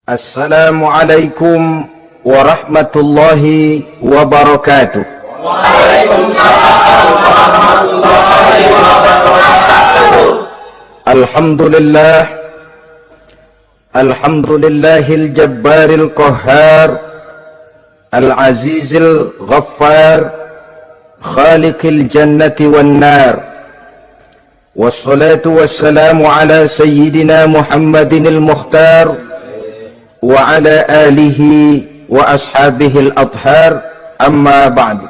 Assalamualaikum warahmatullahi wabarakatuh. Waalaikumsalam warahmatullahi wabarakatuh. Alhamdulillah, alhamdulillahil jabbaril qahhar, al-azizil ghaffar, khaliqil jannati wan nar. Wassalatu wassalamu ala sayyidina Muhammadinil mukhtar wa ala alihi wa ashabihil adhar, amma ba'du.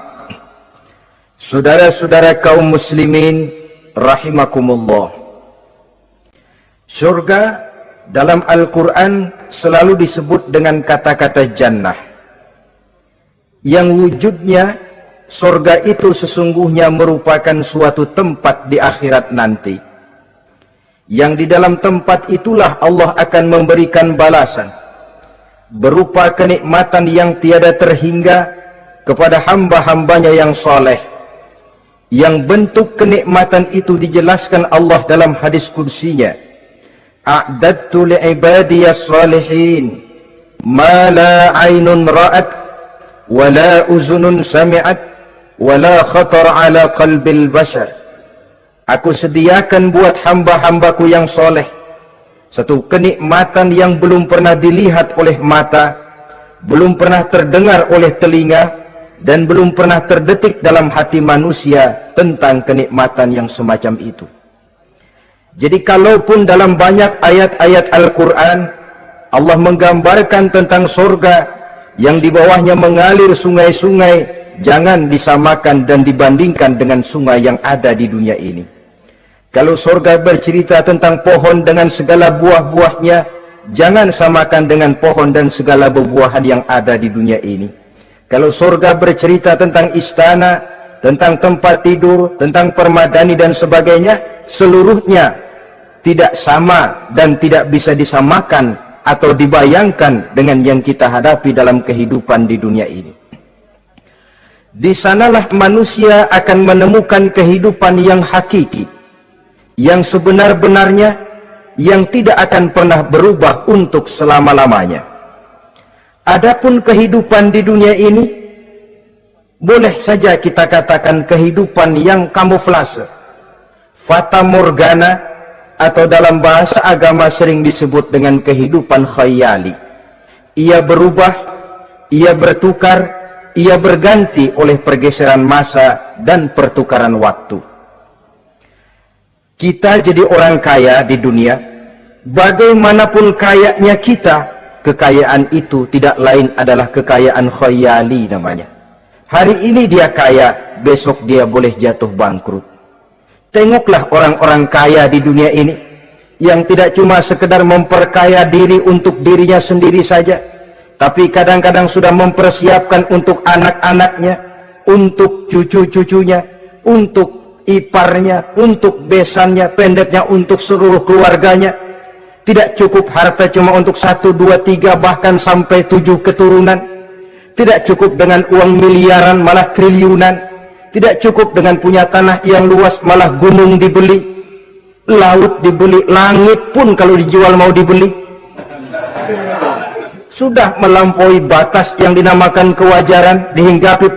Saudara-saudara kaum muslimin rahimakumullah, surga dalam Al-Quran selalu disebut dengan kata-kata jannah, yang wujudnya surga itu sesungguhnya merupakan suatu tempat di akhirat nanti, yang di dalam tempat itulah Allah akan memberikan balasan berupa kenikmatan yang tiada terhingga kepada hamba-hambanya yang soleh, yang bentuk kenikmatan itu dijelaskan Allah dalam hadis kursinya, a'dadtu li'ibadiyas salihin ma la aynun ra'at wa la uzunun sami'at wa la khatar ala qalbil bashar. Aku sediakan buat hamba-hambaku yang soleh satu kenikmatan yang belum pernah dilihat oleh mata, belum pernah terdengar oleh telinga, dan belum pernah terdetik dalam hati manusia tentang kenikmatan yang semacam itu. Jadi kalaupun dalam banyak ayat-ayat Al-Quran Allah menggambarkan tentang surga yang di bawahnya mengalir sungai-sungai, jangan disamakan dan dibandingkan dengan sungai yang ada di dunia ini. Kalau surga bercerita tentang pohon dengan segala buah-buahnya, jangan samakan dengan pohon dan segala buah-buahan yang ada di dunia ini. Kalau surga bercerita tentang istana, tentang tempat tidur, tentang permadani dan sebagainya, seluruhnya tidak sama dan tidak bisa disamakan atau dibayangkan dengan yang kita hadapi dalam kehidupan di dunia ini. Di sanalah manusia akan menemukan kehidupan yang hakiki, yang sebenar-benarnya, yang tidak akan pernah berubah untuk selama-lamanya. Adapun kehidupan di dunia ini, boleh saja kita katakan kehidupan yang kamuflase, fata morgana, atau dalam bahasa agama sering disebut dengan kehidupan khayali. Ia berubah, ia bertukar, ia berganti oleh pergeseran masa dan pertukaran waktu. Kita jadi orang kaya di dunia, bagaimanapun kayanya kita, kekayaan itu tidak lain adalah kekayaan khayali namanya. Hari ini dia kaya, besok dia boleh jatuh bangkrut. Tengoklah orang-orang kaya di dunia ini, yang tidak cuma sekedar memperkaya diri untuk dirinya sendiri saja, tapi kadang-kadang sudah mempersiapkan untuk anak-anaknya, untuk cucu-cucunya, untuk iparnya, untuk besannya, pendeknya untuk seluruh keluarganya. Tidak cukup harta cuma untuk 1, 2, 3, bahkan sampai 7 keturunan. Tidak cukup dengan uang miliaran, malah triliunan. Tidak cukup dengan punya tanah yang luas, malah gunung dibeli, laut dibeli, langit pun kalau dijual mau dibeli. Sudah melampaui batas yang dinamakan kewajaran, dihinggapi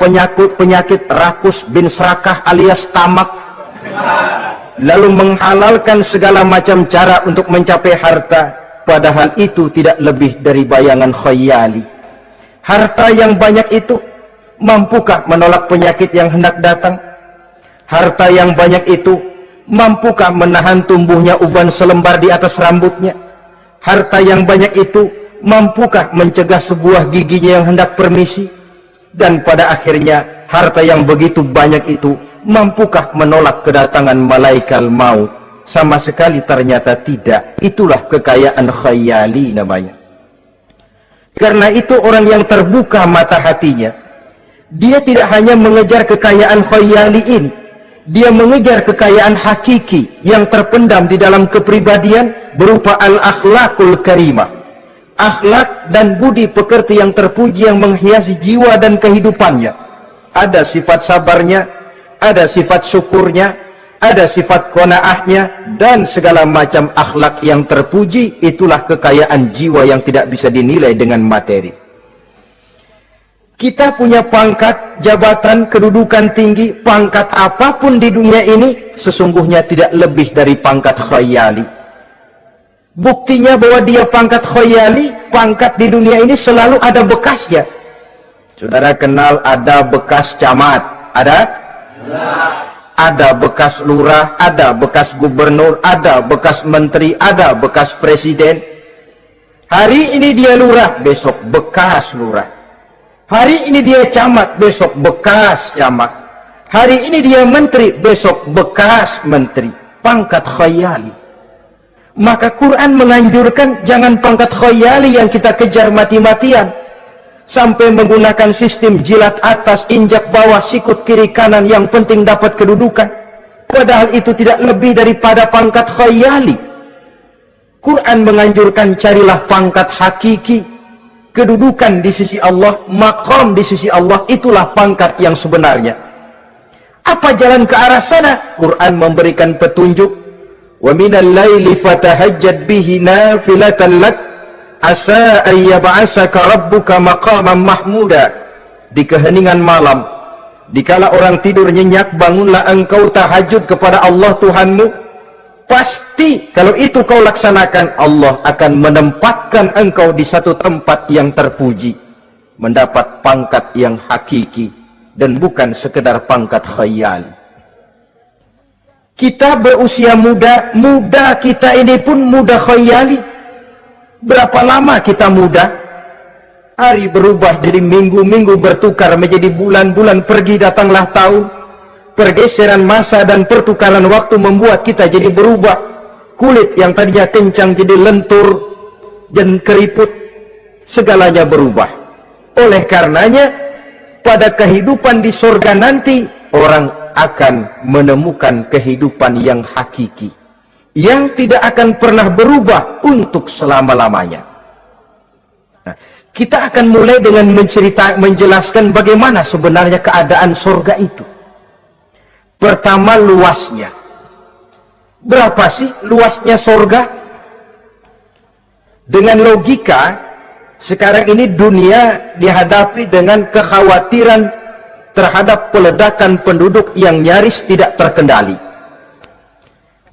penyakit rakus bin serakah alias tamak, lalu menghalalkan segala macam cara untuk mencapai harta, padahal itu tidak lebih dari bayangan khayali. Harta yang banyak itu mampukah menolak penyakit yang hendak datang? Harta yang banyak itu mampukah menahan tumbuhnya uban selembar di atas rambutnya? Harta yang banyak itu mampukah mencegah sebuah giginya yang hendak permisi? Dan pada akhirnya harta yang begitu banyak itu mampukah menolak kedatangan malaikat maut? Sama sekali ternyata tidak. Itulah kekayaan khayali namanya. Karena itu orang yang terbuka mata hatinya, dia tidak hanya mengejar kekayaan khayali ini, dia mengejar kekayaan hakiki yang terpendam di dalam kepribadian berupa al-akhlaqul karimah, akhlak dan budi pekerti yang terpuji yang menghiasi jiwa dan kehidupannya. Ada sifat sabarnya, ada sifat syukurnya, ada sifat qanaahnya, dan segala macam akhlak yang terpuji. Itulah kekayaan jiwa yang tidak bisa dinilai dengan materi. Kita punya pangkat, jabatan, kedudukan tinggi, pangkat apapun di dunia ini sesungguhnya tidak lebih dari pangkat khayali. Buktinya bahwa dia pangkat khayali, pangkat di dunia ini selalu ada bekasnya. Saudara kenal ada bekas camat, ada? Ada bekas lurah, ada bekas gubernur, ada bekas menteri, ada bekas presiden. Hari ini dia lurah, besok bekas lurah. Hari ini dia camat, besok bekas camat. Hari ini dia menteri, besok bekas menteri. Pangkat khayali. Maka Quran menganjurkan jangan pangkat khayali yang kita kejar mati-matian. Sampai menggunakan sistem jilat atas, injak bawah, sikut kiri kanan, yang penting dapat kedudukan. Padahal itu tidak lebih daripada pangkat khayali. Quran menganjurkan carilah pangkat hakiki. Kedudukan di sisi Allah, maqam di sisi Allah, itulah pangkat yang sebenarnya. Apa jalan ke arah sana? Quran memberikan petunjuk. Wa minal laili fatahajjad bihi nafilatan lak asa an yab'asaka rabbuka maqaman mahmuda. Di keheningan malam, dikala orang tidur nyenyak, bangunlah engkau tahajud kepada Allah Tuhanmu. Pasti kalau itu kau laksanakan, Allah akan menempatkan engkau di satu tempat yang terpuji, mendapat pangkat yang hakiki dan bukan sekedar pangkat khayali. Kita berusia muda, muda kita ini pun muda khayali. Berapa lama kita muda? Hari berubah jadi minggu, minggu bertukar menjadi bulan, bulan pergi datanglah tahun. Pergeseran masa dan pertukaran waktu membuat kita jadi berubah. Kulit yang tadinya kencang jadi lentur dan keriput. Segalanya berubah. Oleh karenanya, pada kehidupan di surga nanti, orang akan menemukan kehidupan yang hakiki, yang tidak akan pernah berubah untuk selama-lamanya. Nah, kita akan mulai dengan menjelaskan bagaimana sebenarnya keadaan surga itu. Pertama, luasnya. Berapa sih luasnya surga? Dengan logika, sekarang ini dunia dihadapi dengan kekhawatiran terhadap peledakan penduduk yang nyaris tidak terkendali.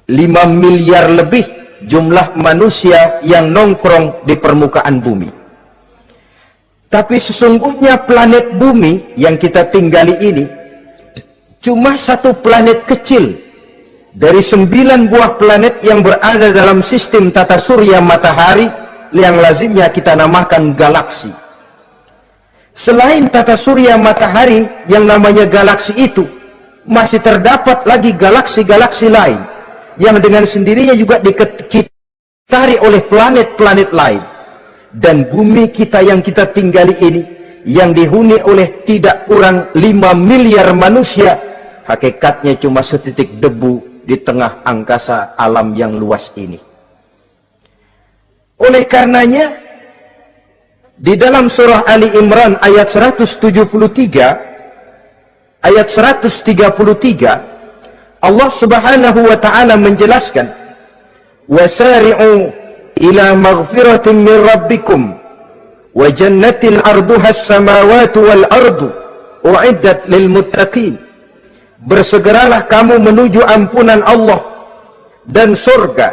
5 miliar lebih jumlah manusia yang nongkrong di permukaan bumi. Tapi sesungguhnya planet bumi yang kita tinggali ini cuma satu planet kecil dari 9 buah planet yang berada dalam sistem tata surya matahari yang lazimnya kita namakan galaksi. Selain tata surya matahari yang namanya galaksi itu, masih terdapat lagi galaksi-galaksi lain yang dengan sendirinya juga dikitari oleh planet-planet lain. Dan bumi kita yang kita tinggali ini, yang dihuni oleh tidak kurang 5 miliar manusia, hakikatnya cuma setitik debu di tengah angkasa alam yang luas ini. Oleh karenanya, di dalam surah Ali Imran ayat 173, ayat 133, Allah Subhanahu wa taala menjelaskan, "Wasari'u ila maghfiratin min rabbikum wa jannatin 'arduha as-samawati wal ardu u'iddat lil muttaqin." Bersegeralah kamu menuju ampunan Allah dan surga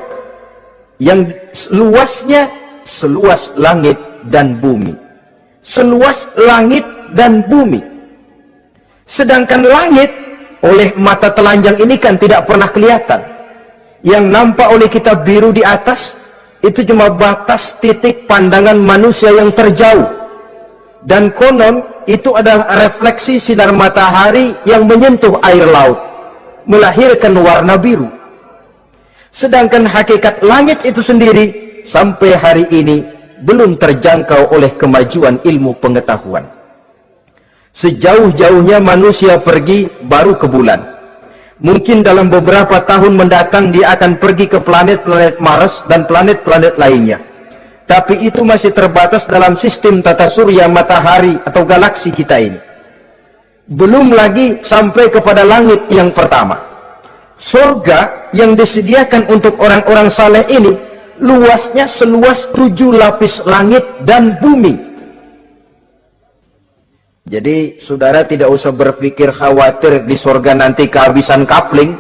yang luasnya seluas langit dan bumi. Seluas langit dan bumi. Sedangkan langit oleh mata telanjang ini kan tidak pernah kelihatan. Yang nampak oleh kita biru di atas itu cuma batas titik pandangan manusia yang terjauh. Dan konon itu adalah refleksi sinar matahari yang menyentuh air laut, melahirkan warna biru. Sedangkan hakikat langit itu sendiri sampai hari ini belum terjangkau oleh kemajuan ilmu pengetahuan. Sejauh-jauhnya manusia pergi baru ke bulan. Mungkin dalam beberapa tahun mendatang dia akan pergi ke planet-planet Mars dan planet-planet lainnya. Tapi itu masih terbatas dalam sistem tata surya matahari atau galaksi kita ini. Belum lagi sampai kepada langit yang pertama. Surga yang disediakan untuk orang-orang saleh ini luasnya seluas 7 lapis langit dan bumi. Jadi saudara tidak usah berpikir khawatir di surga nanti kehabisan kapling.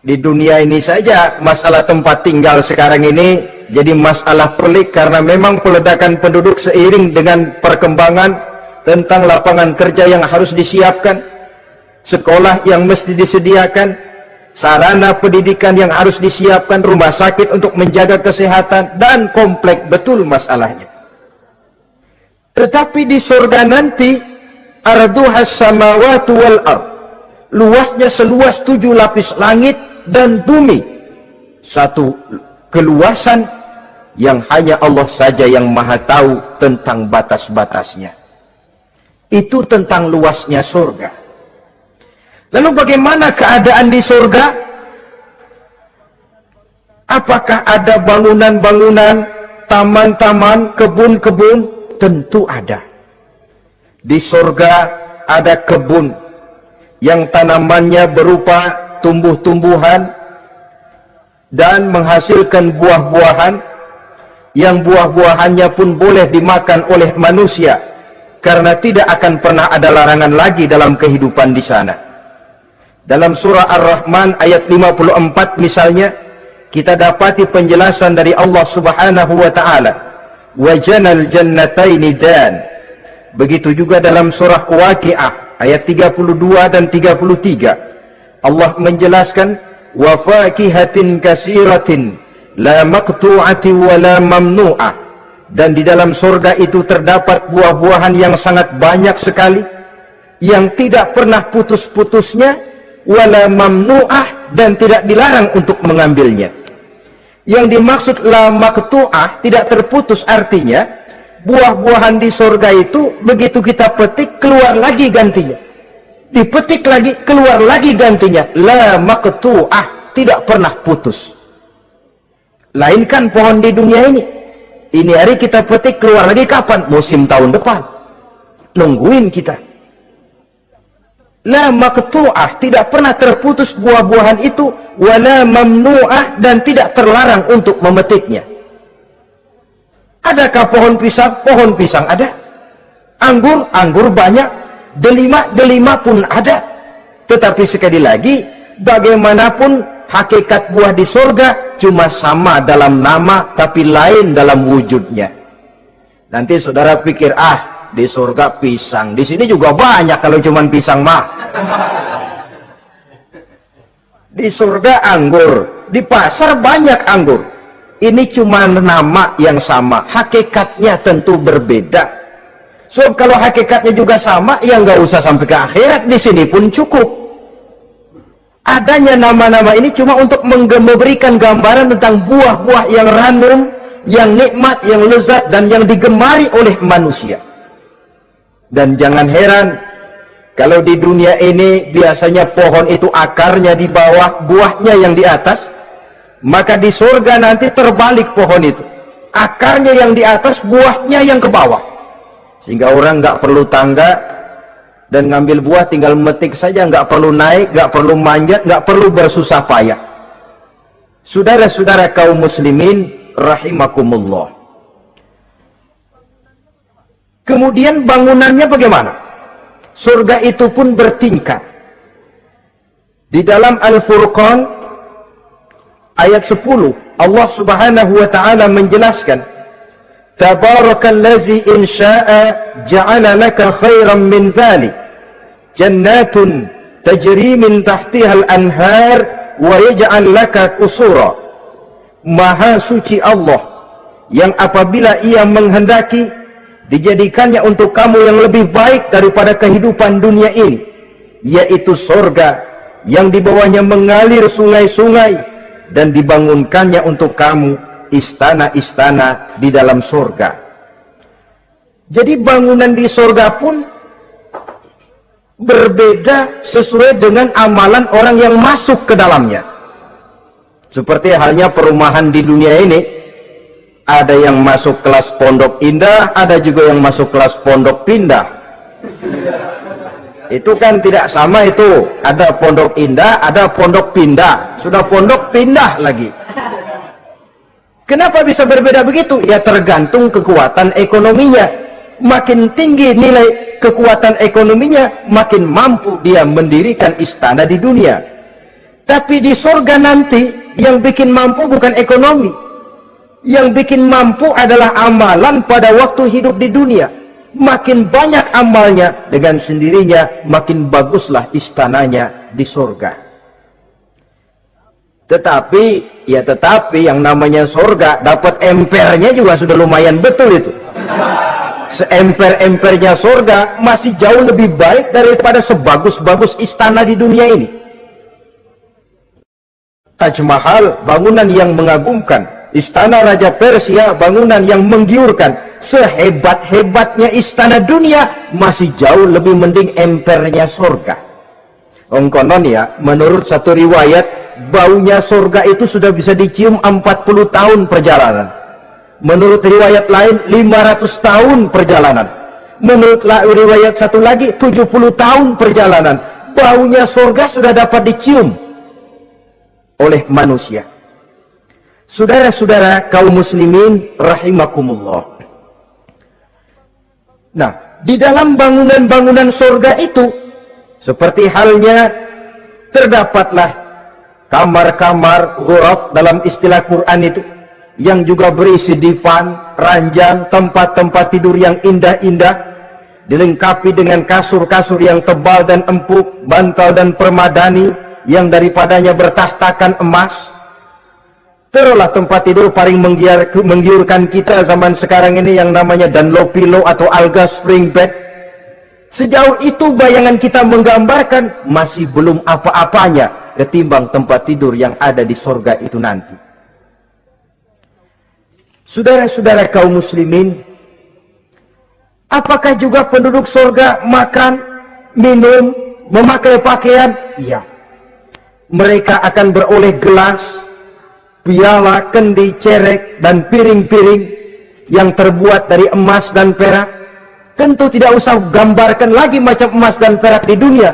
Di dunia ini saja masalah tempat tinggal sekarang ini jadi masalah pelik, karena memang peledakan penduduk seiring dengan perkembangan tentang lapangan kerja yang harus disiapkan, sekolah yang mesti disediakan, sarana pendidikan yang harus disiapkan, rumah sakit untuk menjaga kesehatan, dan kompleks betul masalahnya. Tetapi di surga nanti arduhas samawati wal ard, luasnya seluas 7 lapis langit dan bumi. Satu keluasan yang hanya Allah saja yang maha tahu tentang batas-batasnya. Itu tentang luasnya surga. Lalu bagaimana keadaan di surga? Apakah ada bangunan-bangunan, taman-taman, kebun-kebun? Tentu ada. Di surga ada kebun yang tanamannya berupa tumbuh-tumbuhan dan menghasilkan buah-buahan, yang buah-buahannya pun boleh dimakan oleh manusia, karena tidak akan pernah ada larangan lagi dalam kehidupan di sana. Dalam surah Ar-Rahman ayat 54 misalnya, kita dapati penjelasan dari Allah Subhanahu wa taala, wa janal jannataini dan. Begitu juga dalam surah Waqiah ayat 32 dan 33, Allah menjelaskan wa fakihatin kasiratin la maqtu'ati wa la mamnu'ah, dan di dalam surga itu terdapat buah-buahan yang sangat banyak sekali yang tidak pernah putus-putusnya, wala mamnu'ah, dan tidak dilarang untuk mengambilnya. Yang dimaksud la maqtu'ah, tidak terputus, artinya buah-buahan di surga itu begitu kita petik keluar lagi gantinya, dipetik lagi keluar lagi gantinya, la maqtu'ah, tidak pernah putus. Lainkan pohon di dunia ini hari kita petik keluar lagi kapan? Musim tahun depan, nungguin kita. La maqtu'ah, tidak pernah terputus buah-buahan itu, wala mamnu'ah, dan tidak terlarang untuk memetiknya. Adakah pohon pisang? Pohon pisang ada. Anggur? Anggur banyak. Delima pun ada. Tetapi sekali lagi, bagaimanapun hakikat buah di surga cuma sama dalam nama, tapi lain dalam wujudnya. Nanti saudara pikir, di surga pisang, di sini juga banyak kalau cuma pisang mah. Di surga anggur, di pasar banyak anggur. Ini cuma nama yang sama, hakikatnya tentu berbeda. So kalau hakikatnya juga sama, ya nggak usah sampai ke akhirat, di sini pun cukup. Adanya nama-nama ini cuma untuk memberikan gambaran tentang buah-buah yang ranum, yang nikmat, yang lezat, dan yang digemari oleh manusia. Dan jangan heran, kalau di dunia ini biasanya pohon itu akarnya di bawah, buahnya yang di atas, maka di surga nanti terbalik pohon itu. Akarnya yang di atas, buahnya yang ke bawah. Sehingga orang nggak perlu tangga, dan ngambil buah tinggal metik saja, nggak perlu naik, nggak perlu manjat, nggak perlu bersusah payah. Saudara-saudara kaum muslimin rahimakumullah. Kemudian bangunannya bagaimana? Surga itu pun bertingkat. Di dalam Al-Furqan ayat 10, Allah Subhanahu wa taala menjelaskan, Tabarakallazi in syaa'a ja'ala laka khairan min dzalik jannatun tajri min tahtiha al-anhar wa yaj'al laka qusura. Maha suci Allah yang apabila ia menghendaki dijadikannya untuk kamu yang lebih baik daripada kehidupan dunia ini, yaitu surga yang di bawahnya mengalir sungai-sungai, dan dibangunkannya untuk kamu istana-istana di dalam surga. Jadi bangunan di surga pun berbeda sesuai dengan amalan orang yang masuk ke dalamnya. Seperti halnya perumahan di dunia ini, ada yang masuk kelas pondok indah, ada juga yang masuk kelas pondok pindah. itu kan tidak sama itu. Ada pondok indah, ada pondok pindah. Sudah pondok pindah lagi. Kenapa bisa berbeda begitu? Ya tergantung kekuatan ekonominya. Makin tinggi nilai kekuatan ekonominya, makin mampu dia mendirikan istana di dunia. Tapi di surga nanti, yang bikin mampu bukan ekonomi. Yang bikin mampu adalah amalan pada waktu hidup di dunia. Makin banyak amalnya, dengan sendirinya makin baguslah istananya di surga. Tetapi yang namanya surga, dapat empernya juga sudah lumayan betul itu. Seemper-empernya surga masih jauh lebih baik daripada sebagus-bagus istana di dunia ini. Taj Mahal, bangunan yang mengagumkan. Istana Raja Persia, bangunan yang menggiurkan. Sehebat-hebatnya istana dunia, masih jauh lebih mending empernya surga. Konon ya, menurut satu riwayat, baunya surga itu sudah bisa dicium 40 tahun perjalanan. Menurut riwayat lain 500 tahun perjalanan. Menurut riwayat satu lagi 70 tahun perjalanan. Baunya surga sudah dapat dicium oleh manusia. Saudara-saudara kaum muslimin rahimakumullah. Nah, di dalam bangunan-bangunan surga itu, seperti halnya terdapatlah kamar-kamar ghuraf dalam istilah Quran itu, yang juga berisi divan, ranjang, tempat-tempat tidur yang indah-indah, dilengkapi dengan kasur-kasur yang tebal dan empuk, bantal dan permadani yang daripadanya bertahtakan emas. Terulah tempat tidur paling menggiurkan kita zaman sekarang ini yang namanya Dunlopillow atau Alga Spring Bed. Sejauh itu bayangan kita menggambarkan masih belum apa-apanya ketimbang tempat tidur yang ada di surga itu nanti. Saudara-saudara kaum muslimin, apakah juga penduduk surga makan, minum, memakai pakaian? Iya. Mereka akan beroleh gelas, piala, kendi, cerek, dan piring-piring yang terbuat dari emas dan perak. Tentu tidak usah gambarkan lagi macam emas dan perak di dunia.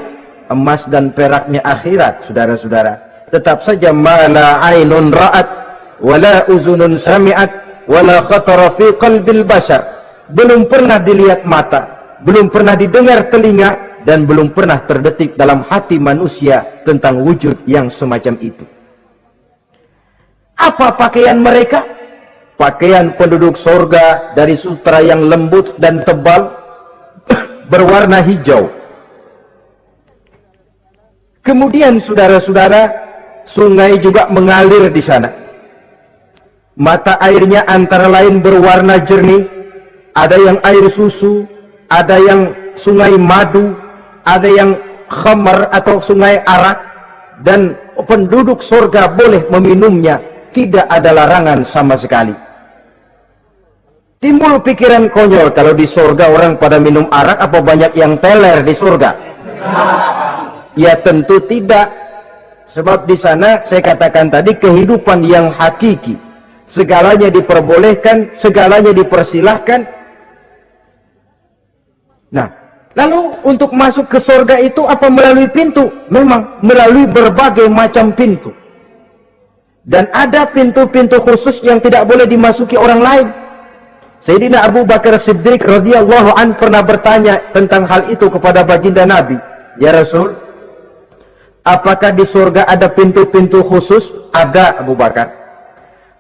Emas dan peraknya akhirat, saudara-saudara. Tetap saja mala ainun ra'at, wala uzunun sami'at, wala khatara fi qalbil bashar. Belum pernah dilihat mata, belum pernah didengar telinga, dan belum pernah terdetik dalam hati manusia tentang wujud yang semacam itu. Apa pakaian mereka? Pakaian penduduk surga dari sutra yang lembut dan tebal, berwarna hijau. Kemudian saudara-saudara, sungai juga mengalir di sana. Mata airnya antara lain berwarna jernih, ada yang air susu, ada yang sungai madu, ada yang khamar atau sungai arak, dan penduduk surga boleh meminumnya. Tidak ada larangan sama sekali. Timbul pikiran konyol, kalau di surga orang pada minum arak, apa banyak yang teler di surga? Ya tentu tidak. Sebab di sana saya katakan tadi kehidupan yang hakiki. Segalanya diperbolehkan, segalanya dipersilahkan. Nah, lalu untuk masuk ke surga itu apa melalui pintu? Memang melalui berbagai macam pintu. Dan ada pintu-pintu khusus yang tidak boleh dimasuki orang lain. Sayyidina Abu Bakar Siddiq radhiyallahu an pernah bertanya tentang hal itu kepada baginda Nabi. Ya Rasul, apakah di surga ada pintu-pintu khusus? Ada, Abu Bakar.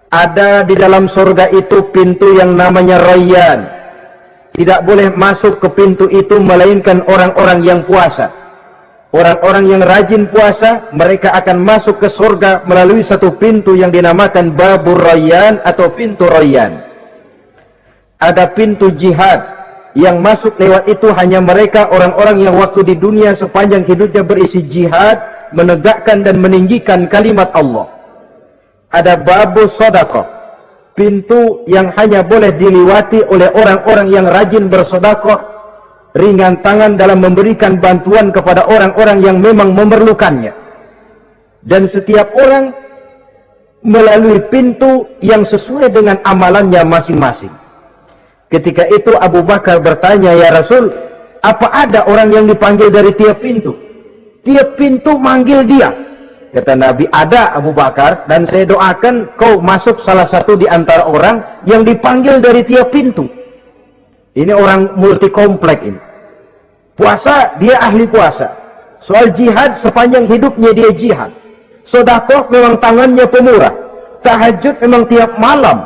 Ada di dalam surga itu pintu yang namanya Rayyan. Tidak boleh masuk ke pintu itu melainkan orang-orang yang puasa. Orang-orang yang rajin puasa, mereka akan masuk ke surga melalui satu pintu yang dinamakan Babur Rayyan atau pintu Rayyan. Ada pintu jihad, yang masuk lewat itu hanya mereka orang-orang yang waktu di dunia sepanjang hidupnya berisi jihad, menegakkan dan meninggikan kalimat Allah. Ada Babur Sedekah, pintu yang hanya boleh diliwati oleh orang-orang yang rajin bersedekah, ringan tangan dalam memberikan bantuan kepada orang-orang yang memang memerlukannya. Dan setiap orang melalui pintu yang sesuai dengan amalannya masing-masing. Ketika itu Abu Bakar bertanya, ya Rasul, Apa ada orang yang dipanggil dari tiap pintu? Tiap pintu manggil dia. Kata Nabi, ada Abu Bakar, dan saya doakan kau masuk salah satu di antara orang yang dipanggil dari tiap pintu. Ini orang multi komplek ini. Puasa, dia ahli puasa. Soal jihad, sepanjang hidupnya dia jihad. Sedekah memang tangannya pemurah. Tahajud memang tiap malam.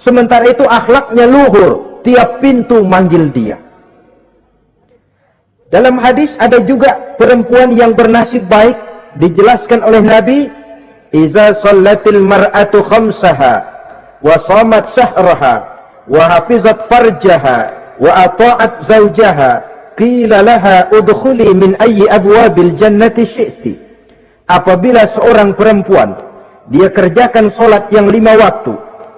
Sementara itu akhlaknya luhur. Tiap pintu manggil dia. Dalam hadis ada juga perempuan yang bernasib baik. Dijelaskan oleh Nabi, iza sallatil mar'atu khamsaha wa shamat sahraha wa hafizat farjaha wa ata'at zawjaha qila laha udkhuli min ayyi abwabil jannati syi'ti. Apabila seorang perempuan dia kerjakan solat yang 5 waktu,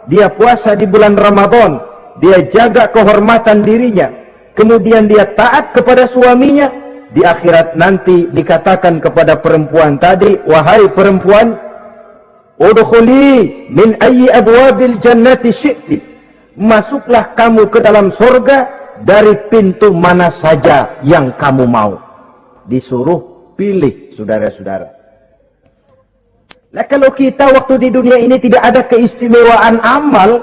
dia puasa di bulan Ramadan, dia jaga kehormatan dirinya, kemudian dia taat kepada suaminya, di akhirat nanti dikatakan kepada perempuan tadi, wahai perempuan, udkhuli min ayyi abwabil jannati syi'ti, masuklah kamu ke dalam surga dari pintu mana saja yang kamu mau. Disuruh pilih, saudara-saudara. Nah, kalau kita waktu di dunia ini tidak ada keistimewaan amal,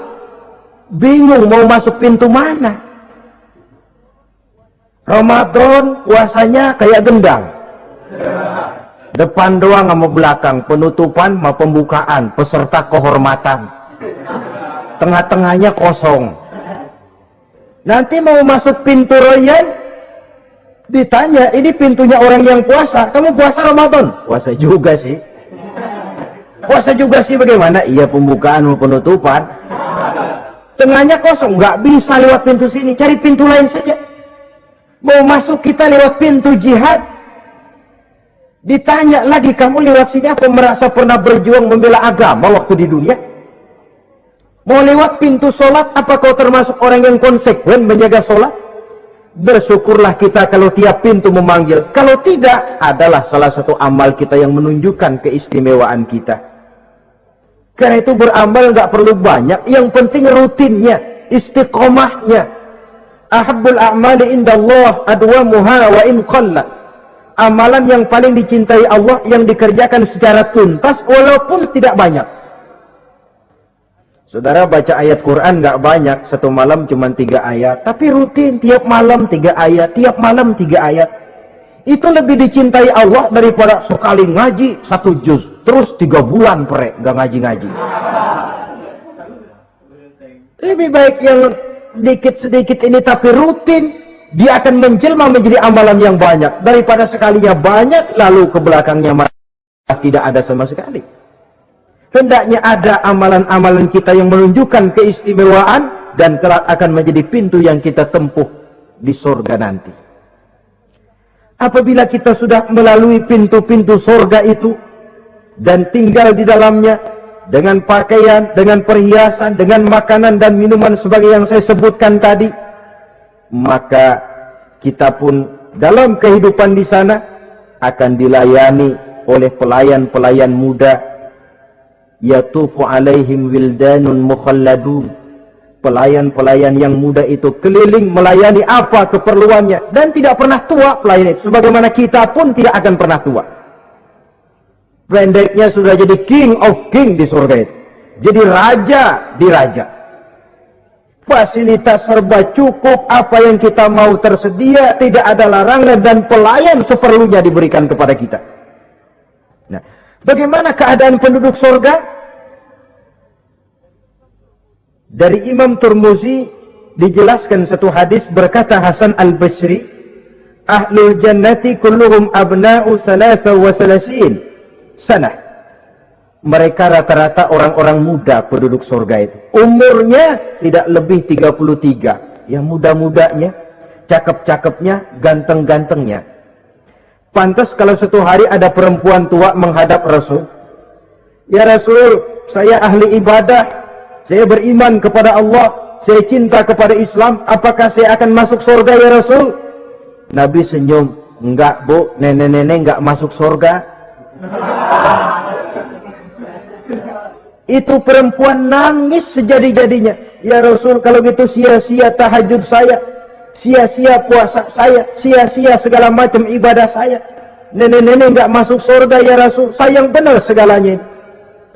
bingung mau masuk pintu mana. Ramadan puasanya kayak gendang. Depan doang sama belakang, penutupan sama pembukaan, peserta kehormatan. Tengah-tengahnya kosong. Nanti mau masuk pintu royan, ditanya, ini pintunya orang yang puasa. Kamu puasa Ramadan? Puasa juga sih. Puasa juga sih bagaimana? Iya, pembukaan sama penutupan. Tengahnya kosong, nggak bisa lewat pintu sini, cari pintu lain saja. Mau masuk kita lewat pintu jihad, ditanya lagi, kamu lewat sini apa merasa pernah berjuang membela agama waktu di dunia? Mau lewat pintu sholat, apa kau termasuk orang yang konsekuen menjaga sholat? Bersyukurlah kita kalau tiap pintu memanggil. Kalau tidak, adalah salah satu amal kita yang menunjukkan keistimewaan kita. Karena itu beramal nggak perlu banyak, yang penting rutinnya, istiqomahnya. Ahabbul a'mali indallah adwamuha wa in qalla. Amalan yang paling dicintai Allah yang dikerjakan secara tuntas walaupun tidak banyak. Saudara baca ayat Quran nggak banyak, satu malam cuma 3 ayat, tapi rutin tiap malam 3 ayat, tiap malam 3 ayat. Itu lebih dicintai Allah daripada sekali ngaji 1 juz, terus 3 bulan nggak ngaji-ngaji. Lebih baik yang sedikit-sedikit ini tapi rutin, dia akan menjelma menjadi amalan yang banyak daripada sekalinya banyak lalu ke belakangnya malah tidak ada sama sekali. Hendaknya ada amalan-amalan kita yang menunjukkan keistimewaan dan kelak akan menjadi pintu yang kita tempuh di surga nanti. Apabila kita sudah melalui pintu-pintu surga itu dan tinggal di dalamnya dengan pakaian, dengan perhiasan, dengan makanan dan minuman sebagai yang saya sebutkan tadi, maka kita pun dalam kehidupan di sana akan dilayani oleh pelayan-pelayan muda. Yatufu alaihim wildanun mukhalladun. Pelayan-pelayan yang muda itu keliling melayani apa keperluannya dan tidak pernah tua pelayan itu, sebagaimana kita pun tidak akan pernah tua. Pendeknya sudah jadi king of king di surga itu. Jadi raja di raja. Fasilitas serba cukup, apa yang kita mau tersedia, tidak ada larangan dan pelayan seperlunya diberikan kepada kita. Nah, bagaimana keadaan penduduk surga? Dari Imam Turmuzi dijelaskan satu hadis, berkata Hasan al-Basri, Ahlul jannati kulluhum abna'u 33 sana. Mereka rata-rata orang-orang muda penduduk surga itu. Umurnya tidak lebih 33. Yang muda-mudanya, cakep-cakepnya, ganteng-gantengnya. Pantas kalau suatu hari ada perempuan tua menghadap Rasul. Ya Rasul, saya ahli ibadah, saya beriman kepada Allah, saya cinta kepada Islam, apakah saya akan masuk surga ya Rasul? Nabi senyum, enggak bu, nenek-nenek enggak masuk surga. Itu perempuan nangis sejadi-jadinya. Ya Rasul, kalau gitu sia-sia tahajud saya. sia-sia puasa saya, sia-sia segala macam ibadah saya. Nenek-nenek nggak masuk surga ya Rasul, sayang benar segalanya.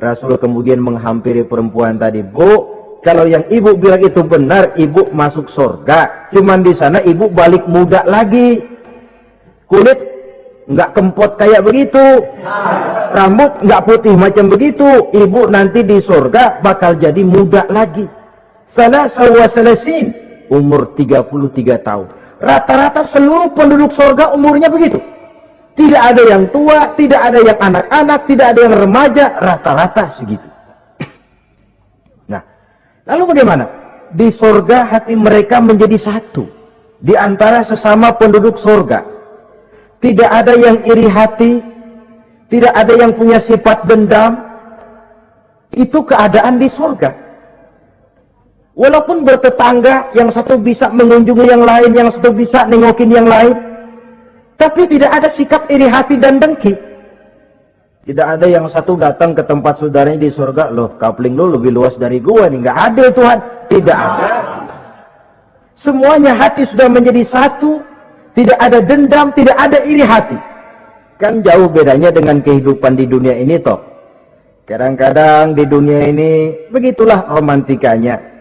Rasul kemudian menghampiri perempuan tadi, Bu, kalau yang ibu bilang itu benar, ibu masuk surga. Cuman di sana ibu balik muda lagi, kulit nggak kempot kayak begitu, rambut nggak putih macam begitu. Ibu nanti di surga bakal jadi muda lagi. Salasah wa salasin, umur 33 tahun. Rata-rata seluruh penduduk surga umurnya begitu. Tidak ada yang tua, tidak ada yang anak-anak, tidak ada yang remaja, rata-rata segitu. Nah, lalu bagaimana? Di surga hati mereka menjadi satu di antara sesama penduduk surga. Tidak ada yang iri hati, tidak ada yang punya sifat dendam. Itu keadaan di surga. Walaupun bertetangga, yang satu bisa mengunjungi yang lain, yang satu bisa nengokin yang lain, tapi tidak ada sikap iri hati dan dengki. Tidak ada yang satu datang ke tempat saudaranya di surga, loh kapling lu lebih luas dari gua nih. Nggak ada Tuhan, tidak ada. Semuanya hati sudah menjadi satu, tidak ada dendam, tidak ada iri hati. Kan jauh bedanya dengan kehidupan di dunia ini toh. Kadang-kadang di dunia ini begitulah romantikanya.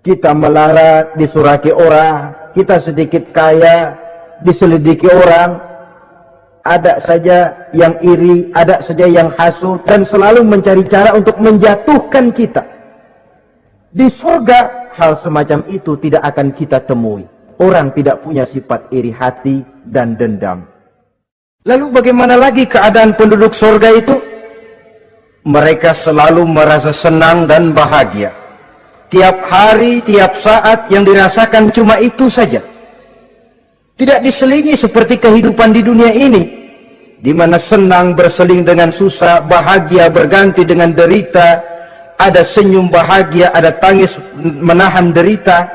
Kita melarat, disuraki orang, kita sedikit kaya, diselidiki orang, ada saja yang iri, ada saja yang hasut, dan selalu mencari cara untuk menjatuhkan kita. Di surga hal semacam itu tidak akan kita temui. Orang tidak punya sifat iri hati dan dendam. Lalu bagaimana lagi keadaan penduduk surga itu? Mereka selalu merasa senang dan bahagia. Tiap hari, tiap saat yang dirasakan cuma itu saja. Tidak diselingi seperti kehidupan di dunia ini, di mana senang berseling dengan susah, bahagia berganti dengan derita, ada senyum bahagia, ada tangis menahan derita.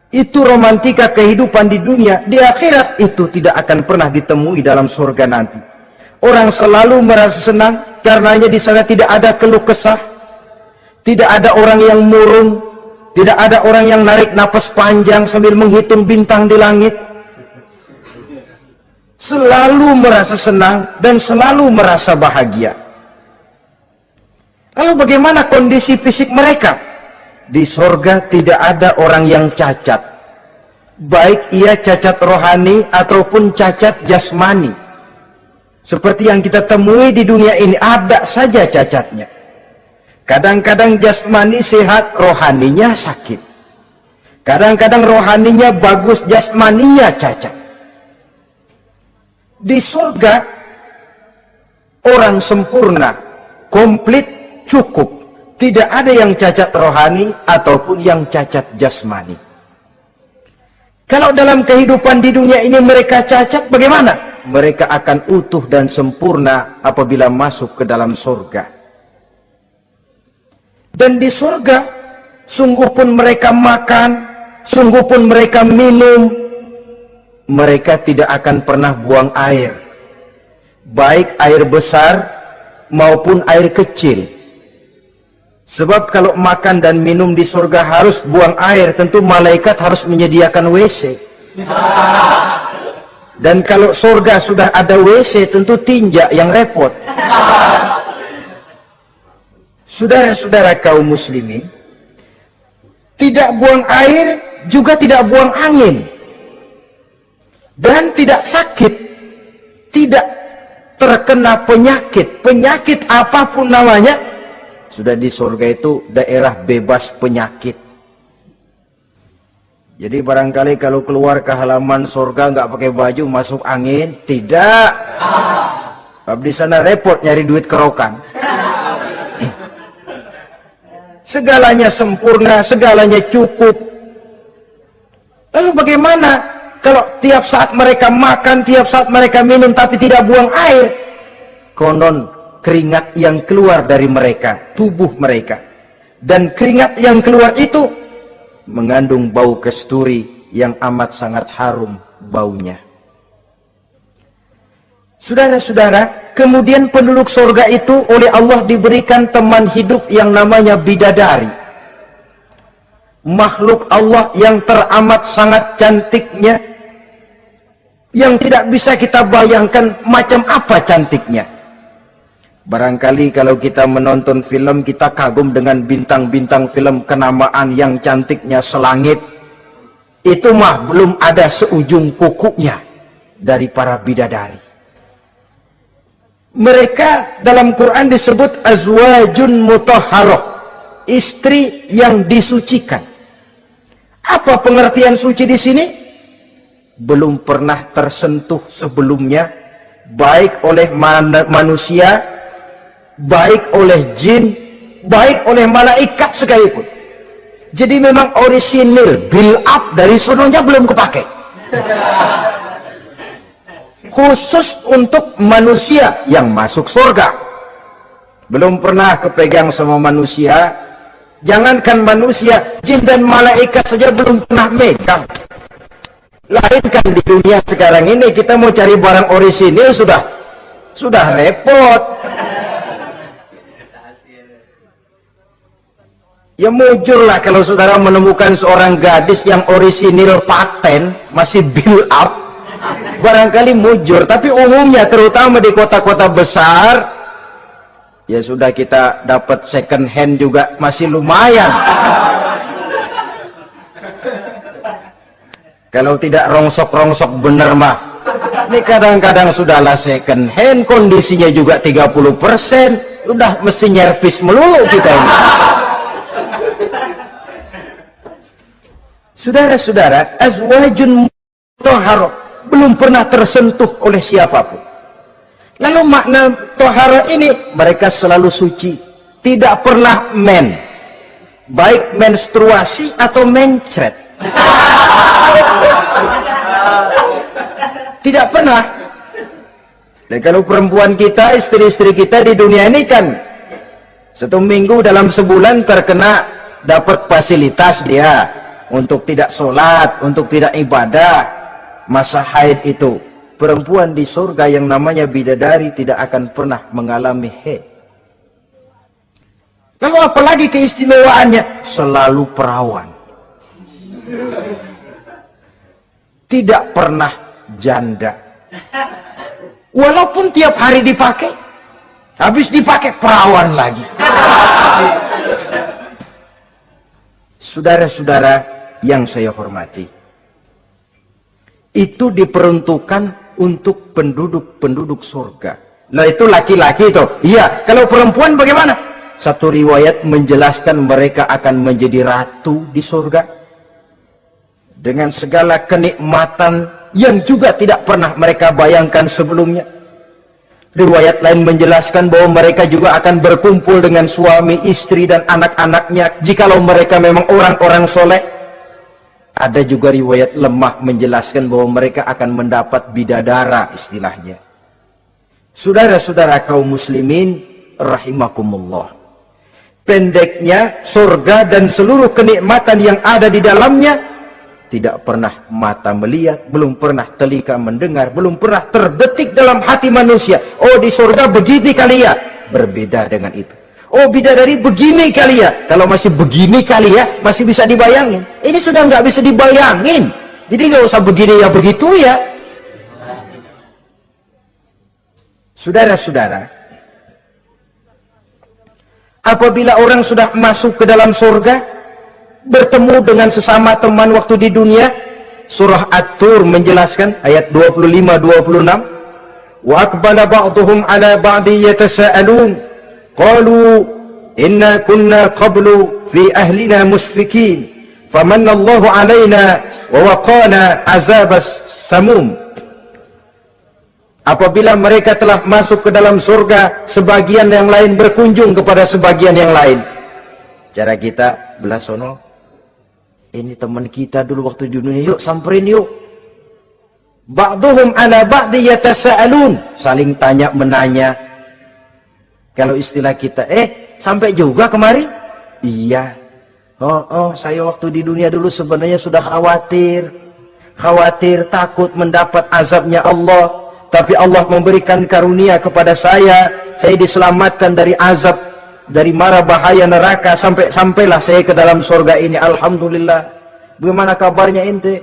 Itu romantika kehidupan di dunia. Di akhirat itu tidak akan pernah ditemui dalam surga nanti. Orang selalu merasa senang, karenanya di sana tidak ada keluh kesah, tidak ada orang yang murung, tidak ada orang yang narik napas panjang sambil menghitung bintang di langit. Selalu merasa senang dan selalu merasa bahagia. Lalu bagaimana kondisi fisik mereka? Di surga tidak ada orang yang cacat, baik ia cacat rohani ataupun cacat jasmani. Seperti yang kita temui di dunia ini, ada saja cacatnya. Kadang-kadang jasmani sehat, rohaninya sakit. Kadang-kadang rohaninya bagus, jasmaninya cacat. Di surga orang sempurna, komplit, cukup. Tidak ada yang cacat rohani ataupun yang cacat jasmani. Kalau dalam kehidupan di dunia ini mereka cacat, bagaimana? Mereka akan utuh dan sempurna apabila masuk ke dalam surga. Dan di surga, sungguh pun mereka makan, sungguh pun mereka minum, mereka tidak akan pernah buang air, baik air besar maupun air kecil. Sebab kalau makan dan minum di surga harus buang air, tentu malaikat harus menyediakan WC. Dan kalau surga sudah ada WC, tentu tinja yang repot. Saudara-saudara kaum muslimin, tidak buang air, juga tidak buang angin. Dan tidak sakit, tidak terkena penyakit. Penyakit apapun namanya, sudah di surga itu daerah bebas penyakit. Jadi barangkali kalau keluar ke halaman surga nggak pakai baju, masuk angin, tidak. Di sana repot nyari duit kerokan. Segalanya sempurna, segalanya cukup. Lalu bagaimana kalau tiap saat mereka makan, tiap saat mereka minum, tapi tidak buang air? Konon keringat yang keluar dari mereka, tubuh mereka, dan keringat yang keluar itu mengandung bau kasturi yang amat sangat harum baunya. Saudara-saudara, kemudian penduduk surga itu oleh Allah diberikan teman hidup yang namanya bidadari. makhluk Allah yang teramat sangat cantiknya, yang tidak bisa kita bayangkan macam apa cantiknya. Barangkali kalau kita menonton film, kita kagum dengan bintang-bintang film kenamaan yang cantiknya selangit. Itu mah belum ada seujung kukunya dari para bidadari. Mereka dalam Quran disebut azwajun mutahharah, istri yang disucikan. Apa pengertian suci di sini? Belum pernah tersentuh sebelumnya, baik oleh manusia, baik oleh jin, baik oleh malaikat sekalipun. Jadi memang orisinil, build up dari sononya belum kepake. Khusus untuk manusia yang masuk surga. Belum pernah kepegang sama manusia. Jangankan manusia, jin dan malaikat saja belum pernah megang. Lain kan di dunia sekarang ini, kita mau cari barang orisinil sudah repot. Ya mujurlah kalau saudara menemukan seorang gadis yang orisinil paten, masih build up, barangkali mujur. Tapi umumnya terutama di kota-kota besar, ya sudah, kita dapat second hand juga masih lumayan. Kalau tidak rongsok-rongsok bener mah, ini kadang-kadang sudahlah second hand, kondisinya juga 30%, udah mesti nyerpis melulu kita ini. Saudara-saudara, azwajun mutahharah belum pernah tersentuh oleh siapapun. Lalu makna tohara ini, mereka selalu suci, tidak pernah baik menstruasi atau mencret. Tidak pernah. Dan kalau perempuan kita, istri-istri kita di dunia ini kan 1 minggu dalam sebulan terkena dapat fasilitas dia untuk tidak sholat, untuk tidak ibadah, masa haid itu. Perempuan di surga yang namanya bidadari tidak akan pernah mengalami haid. Lalu apalagi keistimewaannya? Selalu perawan. Tidak pernah janda. Walaupun tiap hari dipakai, habis dipakai perawan lagi. Saudara-saudara yang saya hormati, itu diperuntukkan untuk penduduk-penduduk surga. Nah itu laki-laki itu. Iya, kalau perempuan bagaimana? Satu riwayat menjelaskan mereka akan menjadi ratu di surga dengan segala kenikmatan yang juga tidak pernah mereka bayangkan sebelumnya. Riwayat lain menjelaskan bahwa mereka juga akan berkumpul dengan suami, istri, dan anak-anaknya jikalau mereka memang orang-orang soleh. Ada juga riwayat lemah menjelaskan bahwa mereka akan mendapat bidadara istilahnya. Saudara-saudara kaum muslimin rahimakumullah. Pendeknya, surga dan seluruh kenikmatan yang ada di dalamnya tidak pernah mata melihat, belum pernah telinga mendengar, belum pernah terbetik dalam hati manusia. Oh, di surga begini kali ya. Berbeda dengan itu. Oh, bidadari begini kali ya. Kalau masih begini kali ya, masih bisa dibayangin. Ini sudah nggak bisa dibayangin. Jadi nggak usah begini ya begitu ya. Saudara-saudara, apabila orang sudah masuk ke dalam surga, bertemu dengan sesama teman waktu di dunia, surah At-Tur menjelaskan ayat 25-26, wa aqbala ba'duhum ala ba'di yatasaalun qalu inna kunna qablu fi ahlina musfikin famanna Allahu alaina wa waqana azabas samum. Apabila mereka telah masuk ke dalam surga, sebagian yang lain berkunjung kepada sebagian yang lain. Cara kita belah sono, ini teman kita dulu waktu di dunia, yuk samperin yuk. Ba'duhum ala ba'di yatasaalun, saling tanya menanya. Kalau istilah kita, sampai juga kemari? Iya. Oh, saya waktu di dunia dulu sebenarnya sudah khawatir, takut mendapat azabnya Allah. Tapi Allah memberikan karunia kepada saya diselamatkan dari azab. dari mara bahaya neraka, sampailah saya ke dalam surga ini. Alhamdulillah. Bagaimana kabarnya ente?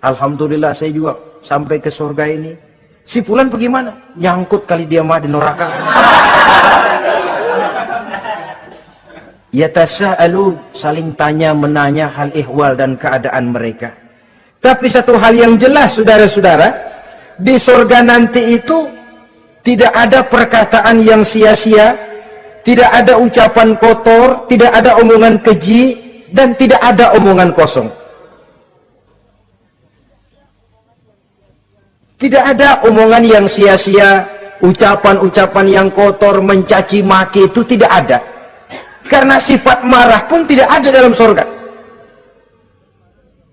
Alhamdulillah saya juga sampai ke surga ini. Si fulan bagaimana? Nyangkut kali dia mah di neraka. Yatasa'alun, saling tanya menanya hal ihwal dan keadaan mereka. Tapi satu hal yang jelas saudara-saudara, di surga nanti itu tidak ada perkataan yang sia-sia, tidak ada ucapan kotor, tidak ada omongan keji, dan tidak ada omongan kosong. Tidak ada omongan yang sia-sia, ucapan-ucapan yang kotor, mencaci maki, itu tidak ada. Karena sifat marah pun tidak ada dalam surga.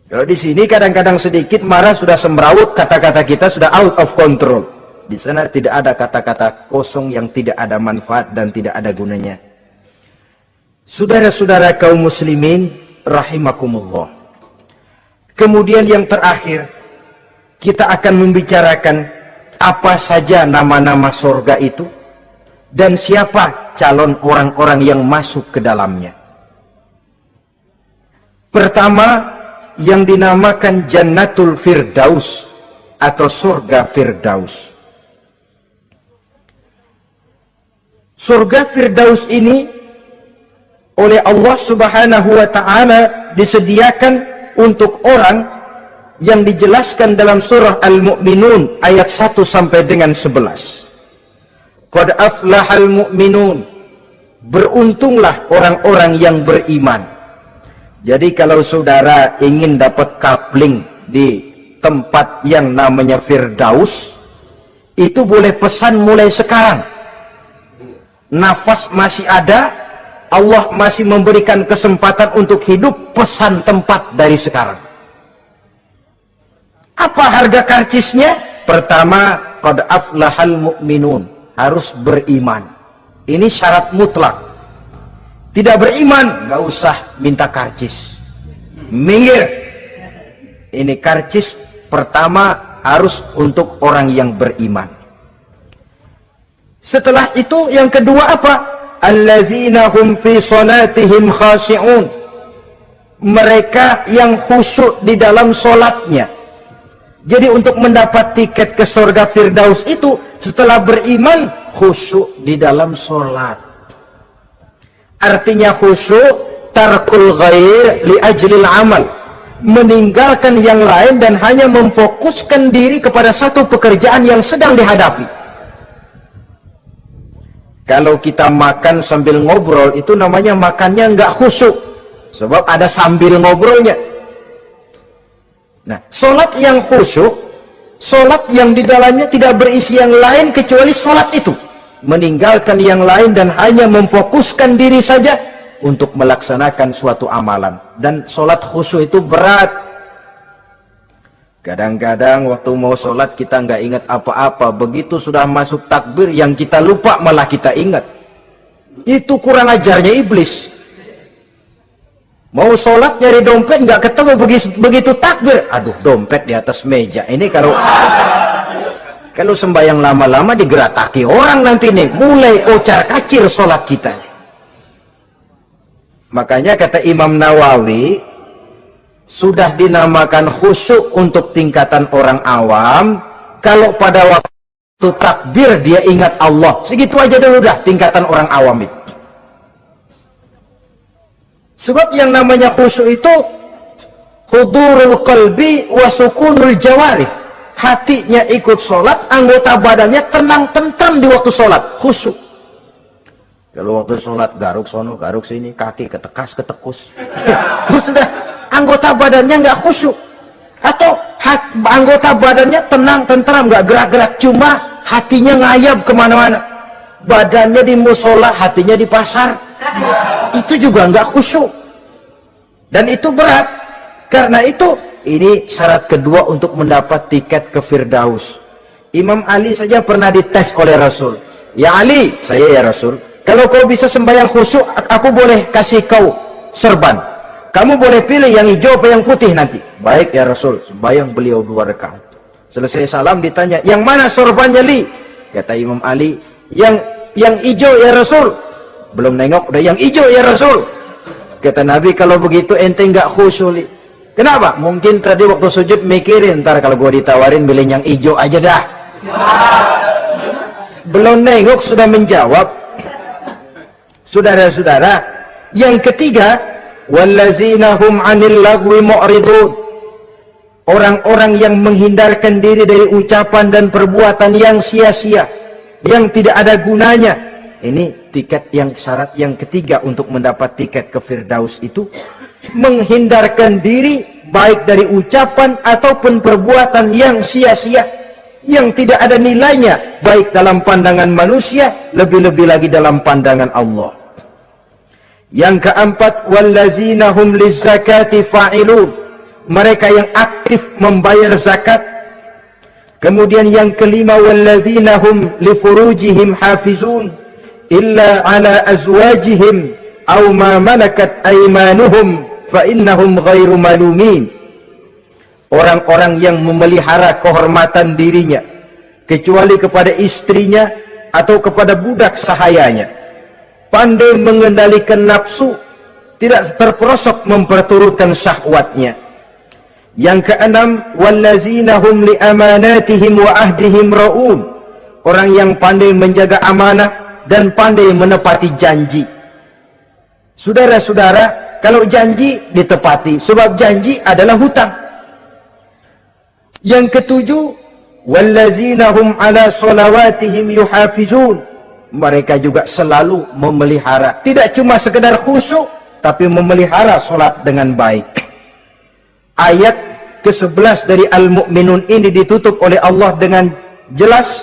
Kalau di sini kadang-kadang sedikit marah sudah semrawut, kata-kata kita sudah out of control. Di sana tidak ada kata-kata kosong yang tidak ada manfaat dan tidak ada gunanya. Saudara-saudara kaum muslimin rahimakumullah. Kemudian yang terakhir, kita akan membicarakan apa saja nama-nama surga itu dan siapa calon orang-orang yang masuk ke dalamnya. Pertama, yang dinamakan Jannatul Firdaus atau surga Firdaus. Surga Firdaus ini oleh Allah Subhanahu wa taala disediakan untuk orang yang dijelaskan dalam surah Al-Mu'minun ayat 1 sampai dengan 11. Qad aflahal mu'minun, beruntunglah orang-orang yang beriman. Jadi kalau saudara ingin dapat kapling di tempat yang namanya Firdaus, itu boleh pesan mulai sekarang. Nafas masih ada, Allah masih memberikan kesempatan untuk hidup, pesan tempat dari sekarang. Apa harga karcisnya? Pertama, qad aflahal mu'minun, harus beriman. Ini syarat mutlak. Tidak beriman, nggak usah minta karcis. Minggir. Ini karcis pertama harus untuk orang yang beriman. Setelah itu yang kedua apa? Allazina hum fi salatihim khashi'un. Mereka yang khusyuk di dalam solatnya. Jadi untuk mendapat tiket ke surga Firdaus itu, setelah beriman, khusyuk di dalam sholat. Artinya khusyuk, tarkul ghair li ajlil amal. Meninggalkan yang lain dan hanya memfokuskan diri kepada satu pekerjaan yang sedang dihadapi. Kalau kita makan sambil ngobrol, itu namanya makannya nggak khusyuk. Sebab ada sambil ngobrolnya. Nah, sholat yang khusyuk, sholat yang di dalamnya tidak berisi yang lain kecuali sholat itu. Meninggalkan yang lain dan hanya memfokuskan diri saja untuk melaksanakan suatu amalan. Dan sholat khusyuk itu berat. Kadang-kadang waktu mau sholat kita nggak ingat apa-apa. Begitu sudah masuk takbir, yang kita lupa malah kita ingat. Itu kurang ajarnya iblis. Mau sholat nyari dompet nggak ketemu, begitu takbir, aduh dompet di atas meja. Ini kalau sembahyang lama-lama digerataki orang nanti nih, mulai ocar kacir sholat kita. Makanya kata Imam Nawawi, sudah dinamakan khusyuk untuk tingkatan orang awam kalau pada waktu takbir dia ingat Allah. Segitu aja dulu dah tingkatan orang awam itu. Sebab yang namanya khusyuk itu hudurul qalbi wa sukunul jawarih. Hatinya ikut sholat, anggota badannya tenang tentram di waktu sholat, khusyuk. Kalau waktu sholat garuk sono, garuk sini, kaki ketekas, ketekus. Terus sudah anggota badannya nggak khusyuk. Atau anggota badannya tenang tentram, nggak gerak-gerak, cuma hatinya ngayab kemana-mana. Badannya di musola, hatinya di pasar. Itu juga nggak khusyuk. Dan itu berat. Karena itu ini syarat kedua untuk mendapat tiket ke Firdaus. Imam Ali saja pernah dites oleh Rasul. Ya Ali, saya ya Rasul, kalau kau bisa sembahyang khusyuk, aku boleh kasih kau serban. Kamu boleh pilih yang hijau apa yang putih nanti. Baik ya Rasul. Sembahyang beliau 2 rakaat. Selesai salam ditanya, yang mana sorbannya Li? Kata Imam Ali, yang hijau ya Rasul. Belum nengok udah yang hijau ya Rasul. Kata Nabi, kalau begitu ente nggak khusyuk. Kenapa? Mungkin tadi waktu sujud mikirin, ntar kalau gua ditawarin milih yang hijau aja dah. Belum nengok sudah menjawab. Saudara-saudara, yang ketiga, wallazina hum 'anil lagwi mu'ridun. Orang-orang yang menghindarkan diri dari ucapan dan perbuatan yang sia-sia, yang tidak ada gunanya. Ini tiket yang syarat yang ketiga untuk mendapat tiket ke Firdaus itu menghindarkan diri baik dari ucapan ataupun perbuatan yang sia-sia, yang tidak ada nilainya baik dalam pandangan manusia, lebih-lebih lagi dalam pandangan Allah. Yang keempat, wallazina hum lizzakati fa'ilun. Mereka yang aktif membayar zakat. Kemudian yang kelima, wallazina hum li furujihim hafizun illa ala azwajihim aw ma malakat aymanuhum fa innahum ghairu malumin. Orang-orang yang memelihara kehormatan dirinya kecuali kepada istrinya atau kepada budak sahayanya, pandai mengendalikan nafsu, tidak terperosok memperturutkan syahwatnya. Yang keenam, wallazina hum li amanatihim wa ahdihim ra'un. Orang yang pandai menjaga amanah dan pandai menepati janji. Saudara-saudara, kalau janji ditepati, sebab janji adalah hutang. Yang ketujuh, wallazina hum ala sholawatihim yuhafizun. Mereka juga selalu memelihara, tidak cuma sekedar khusyuk, tapi memelihara solat dengan baik. Ayat ke-11 dari Al-Mu'minun ini ditutup oleh Allah dengan jelas,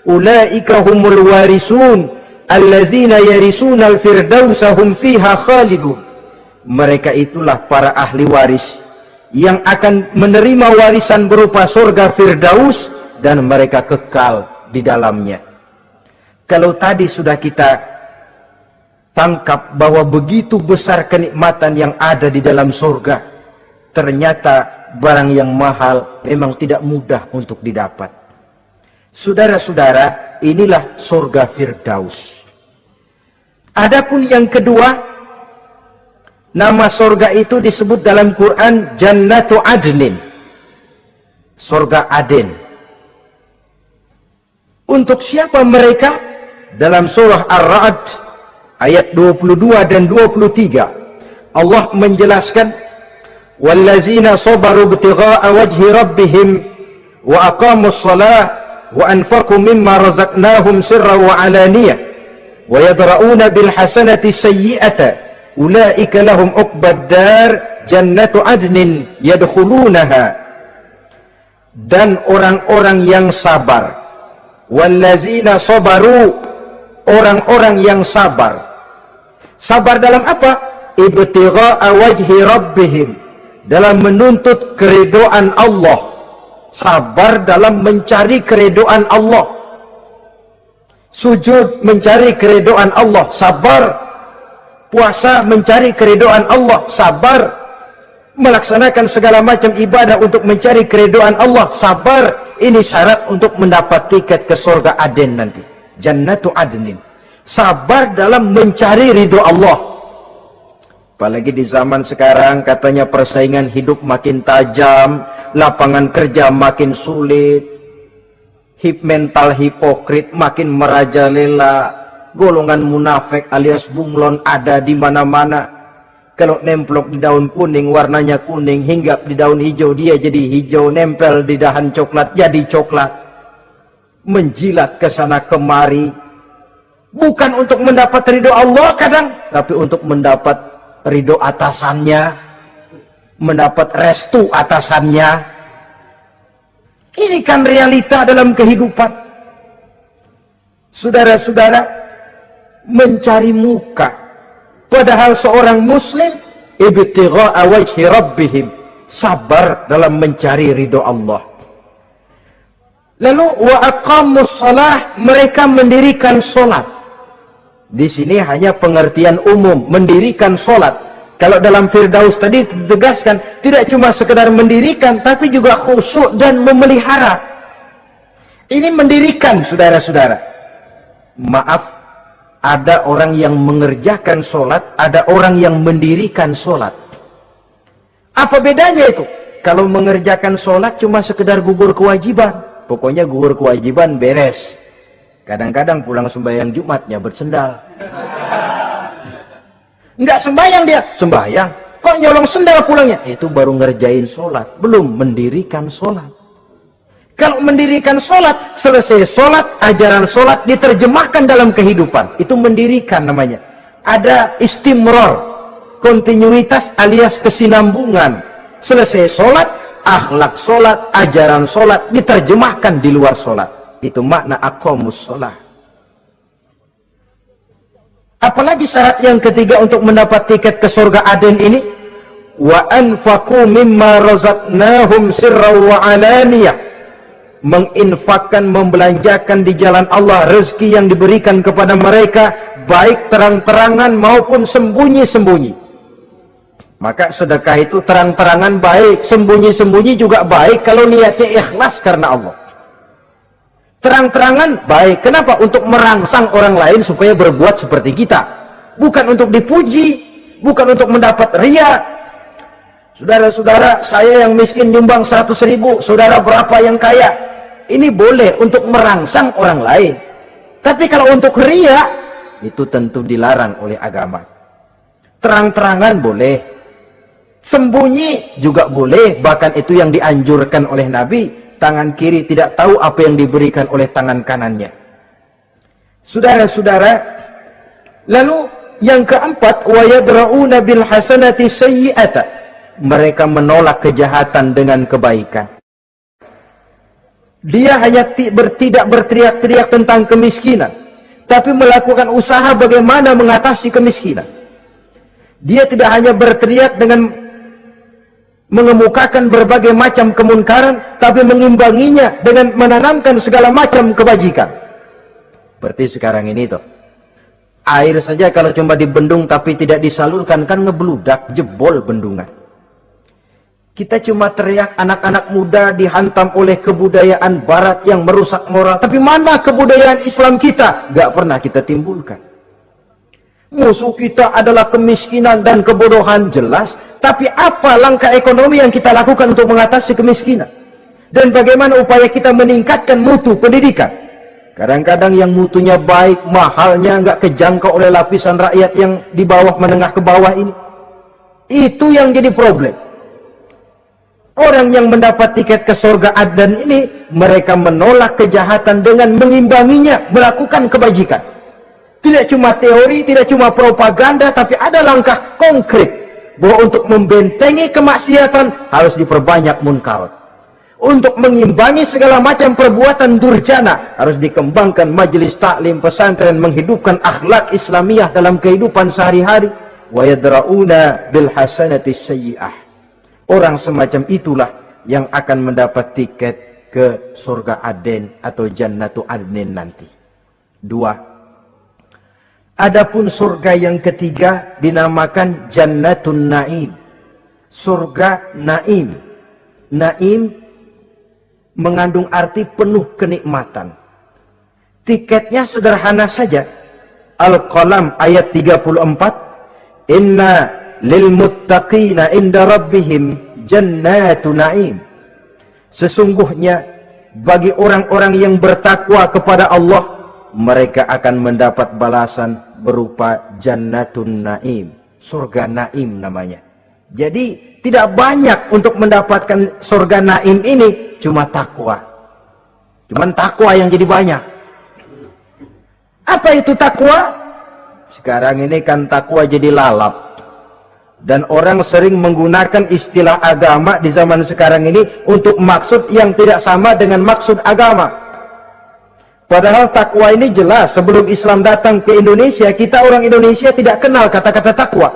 ulaika humul warisun allazina yarisuna al-firdausa hum fiha khalidun. Mereka itulah para ahli waris yang akan menerima warisan berupa surga Firdaus dan mereka kekal di dalamnya. Kalau tadi sudah kita tangkap bahwa begitu besar kenikmatan yang ada di dalam surga, ternyata barang yang mahal memang tidak mudah untuk didapat. Saudara-saudara, inilah surga Firdaus. Adapun yang kedua, nama surga itu disebut dalam Quran Jannatu Adnin, surga Aden. Untuk siapa mereka? Dalam surah Ar-Ra'd ayat 22 dan 23 Allah menjelaskan, wallazina sabaru ibtigha'a wajhi rabbihim wa aqamus shalah wa anfaqu mimma razaqnahum sirran wa alaniyah wa yadra'una bil hasanati sayyi'ata ulaika lahum uqbad dar jannatu adnin yadkhulunaha. Dan orang-orang yang sabar, wallazina sabaru, orang-orang yang sabar. Sabar dalam apa? Ibtigha'a wajhi rabbihim, dalam menuntut keridhaan Allah. Sabar dalam mencari keridhaan Allah. Sujud mencari keridhaan Allah, sabar. Puasa mencari keridhaan Allah, sabar. Melaksanakan segala macam ibadah untuk mencari keridhaan Allah, sabar. Ini syarat untuk mendapat tiket ke surga Aden nanti, Jannatu Adnin. Sabar dalam mencari ridho Allah. Apalagi di zaman sekarang katanya persaingan hidup makin tajam, lapangan kerja makin sulit, mental hipokrit makin merajalela, golongan munafik alias bunglon ada di mana-mana. Kalau nemplok di daun kuning warnanya kuning, hinggap di daun hijau dia jadi hijau, nempel di dahan coklat jadi coklat. Menjilat ke sana kemari, bukan untuk mendapat ridho Allah kadang, tapi untuk mendapat ridho atasannya, mendapat restu atasannya. Ini kan realita dalam kehidupan. Saudara-saudara, mencari muka. Padahal seorang muslim ibtigha'a wajhi rabbihim, sabar dalam mencari ridho Allah. Lalu wa aqamus shalah, mereka mendirikan salat. Di sini hanya pengertian umum, mendirikan salat. Kalau dalam Firdaus tadi ditegaskan tidak cuma sekedar mendirikan, tapi juga khusyuk dan memelihara. Ini mendirikan, saudara-saudara. Maaf, Ada orang yang mengerjakan sholat, ada orang yang mendirikan sholat. Apa bedanya itu? Kalau mengerjakan sholat cuma sekedar gugur kewajiban. Pokoknya gugur kewajiban beres. Kadang-kadang pulang sembahyang Jumatnya bersendal. Enggak sembahyang dia, sembahyang. Kok nyolong sendal pulangnya? Itu baru ngerjain sholat, belum mendirikan sholat. Kalau mendirikan sholat, selesai sholat, ajaran sholat diterjemahkan dalam kehidupan. Itu mendirikan namanya. Ada istimror, kontinuitas alias kesinambungan. Selesai sholat, akhlak sholat, ajaran sholat diterjemahkan di luar sholat. Itu makna aqamus sholat. Apalagi syarat yang ketiga untuk mendapat tiket ke surga Aden ini, wa anfaqu mimma razaqnahum sirran wa alaniyah. Menginfakkan, membelanjakan di jalan Allah rezeki yang diberikan kepada mereka, baik terang-terangan maupun sembunyi-sembunyi. Maka sedekah itu terang-terangan baik, sembunyi-sembunyi juga baik kalau niatnya ikhlas karena Allah. Terang-terangan baik, kenapa? Untuk merangsang orang lain supaya berbuat seperti kita, bukan untuk dipuji, bukan untuk mendapat riya. Saudara-saudara, saya yang miskin nyumbang 100.000, saudara berapa yang kaya? Ini boleh untuk merangsang orang lain. Tapi kalau untuk riya, itu tentu dilarang oleh agama. Terang-terangan boleh, sembunyi juga boleh, bahkan itu yang dianjurkan oleh Nabi. Tangan kiri tidak tahu apa yang diberikan oleh tangan kanannya. Saudara-saudara, lalu yang keempat, wa yadra'una bil hasanati sayyi'ata. Mereka menolak kejahatan dengan kebaikan. Dia hanya tidak berteriak-teriak tentang kemiskinan, tapi melakukan usaha bagaimana mengatasi kemiskinan. Dia tidak hanya berteriak dengan mengemukakan berbagai macam kemunkaran, tapi mengimbanginya dengan menanamkan segala macam kebajikan. Seperti sekarang ini tuh, air saja kalau cuma dibendung tapi tidak disalurkan kan ngebludak, jebol bendungan. Kita cuma teriak anak-anak muda dihantam oleh kebudayaan barat yang merusak moral. Tapi mana kebudayaan Islam kita? Gak pernah kita timbulkan. Musuh kita adalah kemiskinan dan kebodohan, jelas. Tapi apa langkah ekonomi yang kita lakukan untuk mengatasi kemiskinan? Dan bagaimana upaya kita meningkatkan mutu pendidikan? Kadang-kadang yang mutunya baik, mahalnya gak kejangkau oleh lapisan rakyat yang di bawah, menengah ke bawah ini. Itu yang jadi problem. Orang yang mendapat tiket ke surga Aden ini, mereka menolak kejahatan dengan mengimbanginya, melakukan kebajikan. Tidak cuma teori, tidak cuma propaganda, tapi ada langkah konkret bahwa untuk membentengi kemaksiatan harus diperbanyak munkar. Untuk mengimbangi segala macam perbuatan durjana harus dikembangkan majelis taklim pesantren, menghidupkan akhlak Islamiyah dalam kehidupan sehari-hari. Wa yadra'una bil hasanati sayyi'ah. Orang semacam itulah yang akan mendapat tiket ke surga Aden atau Jannatu Adnin nanti. 2. Adapun surga yang ketiga dinamakan Jannatun Naim. Surga Naim. Naim mengandung arti penuh kenikmatan. Tiketnya sederhana saja. Al-Qalam ayat 34. Inna lil muttaqina inda rabbihim jannatu na'im. Sesungguhnya bagi orang-orang yang bertakwa kepada Allah, mereka akan mendapat balasan berupa jannatun na'im, surga Naim namanya. Jadi tidak banyak untuk mendapatkan surga Naim ini, cuma takwa. Cuman takwa yang jadi banyak. Apa itu takwa? Sekarang ini kan takwa jadi lalap. Dan orang sering menggunakan istilah agama di zaman sekarang ini untuk maksud yang tidak sama dengan maksud agama. Padahal takwa ini jelas, sebelum Islam datang ke Indonesia, kita orang Indonesia tidak kenal kata-kata takwa.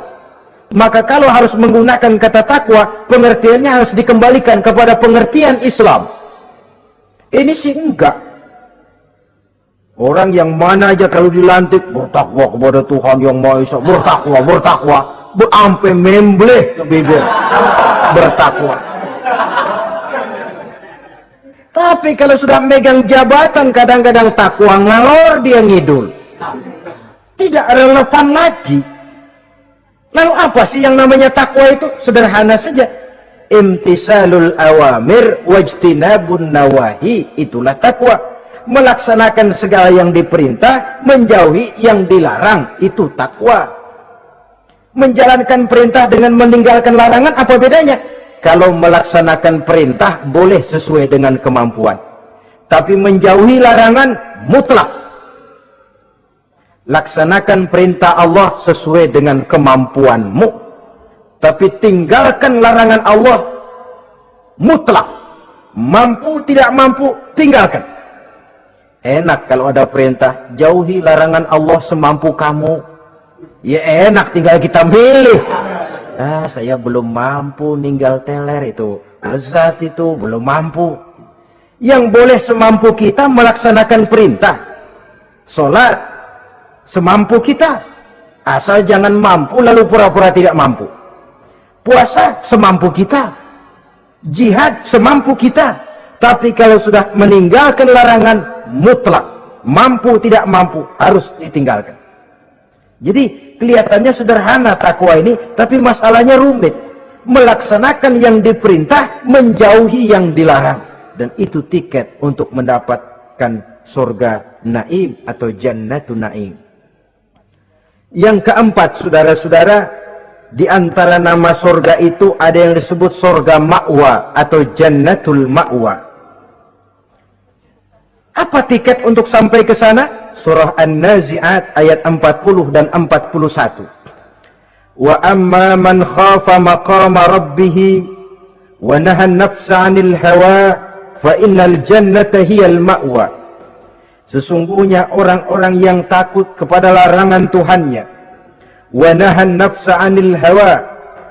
Maka kalau harus menggunakan kata takwa, pengertiannya harus dikembalikan kepada pengertian Islam. Ini sih enggak. Orang yang mana aja kalau dilantik bertakwa kepada Tuhan yang Maha Esa, bertakwa. Sampai membleh ke bibir, bertakwa. Tapi kalau sudah megang jabatan, kadang-kadang takwa ngalor dia ngidul. Tidak relevan lagi. Lalu apa sih yang namanya takwa itu? Sederhana saja. Imtisalul awamir wajtinabun nawahi, itulah takwa. Melaksanakan segala yang diperintah, menjauhi yang dilarang, itu takwa. Menjalankan perintah dengan meninggalkan larangan, apa bedanya? Kalau melaksanakan perintah boleh sesuai dengan kemampuan, tapi menjauhi larangan mutlak. Laksanakan perintah Allah sesuai dengan kemampuanmu, tapi tinggalkan larangan Allah mutlak. Mampu tidak mampu, tinggalkan. Enak kalau ada perintah, jauhi larangan Allah semampu kamu. Ya enak, tinggal kita milih. Saya belum mampu ninggal teler itu, lezat itu, belum mampu. Yang boleh semampu kita melaksanakan perintah. Sholat semampu kita, asal jangan mampu lalu pura-pura tidak mampu. Puasa semampu kita, jihad semampu kita. Tapi kalau sudah meninggalkan larangan, mutlak, mampu tidak mampu, harus ditinggalkan. Jadi kelihatannya sederhana takwa ini, tapi masalahnya rumit. Melaksanakan yang diperintah, menjauhi yang dilarang, dan itu tiket untuk mendapatkan surga naim atau jannatun naim. Yang keempat, saudara-saudara, di antara nama surga itu ada yang disebut surga ma'wa atau jannatul ma'wa. Apa tiket untuk sampai ke sana? Surah An-Nazi'at ayat 40 dan 41. Wa amma man khafa maqama rabbih wa nahan nafsa 'anil hawa fa innal jannata hiyal ma'wa. Sesungguhnya orang-orang yang takut kepada larangan Tuhannya, wa nahan nafsa 'anil hawa,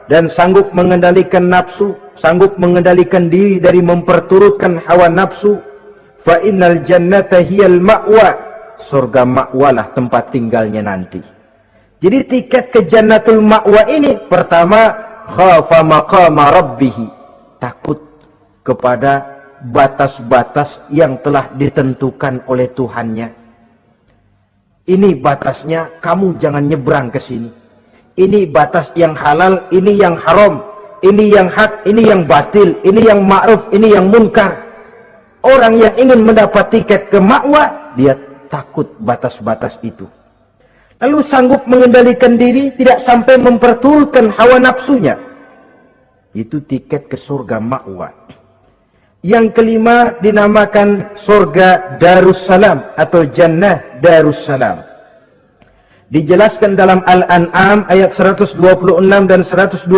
dan sanggup mengendalikan nafsu, sanggup mengendalikan diri dari memperturutkan hawa nafsu, fa innal jannata hiyal ma'wa. Surga ma'walah tempat tinggalnya nanti. Jadi tiket ke jannatul ma'wa ini, pertama, khafa maqama rabbih, takut kepada batas-batas yang telah ditentukan oleh Tuhannya. Ini batasnya, kamu jangan nyebrang ke sini. Ini batas yang halal, ini yang haram, ini yang hak, ini yang batil, ini yang ma'ruf, ini yang munkar. Orang yang ingin mendapat tiket ke ma'wa, dia takut batas-batas itu. Lalu sanggup mengendalikan diri, tidak sampai memperturutkan hawa nafsunya. Itu tiket ke surga ma'wa. Yang kelima dinamakan surga Darussalam atau Jannah Darussalam. Dijelaskan dalam Al-An'am ayat 126 dan 127.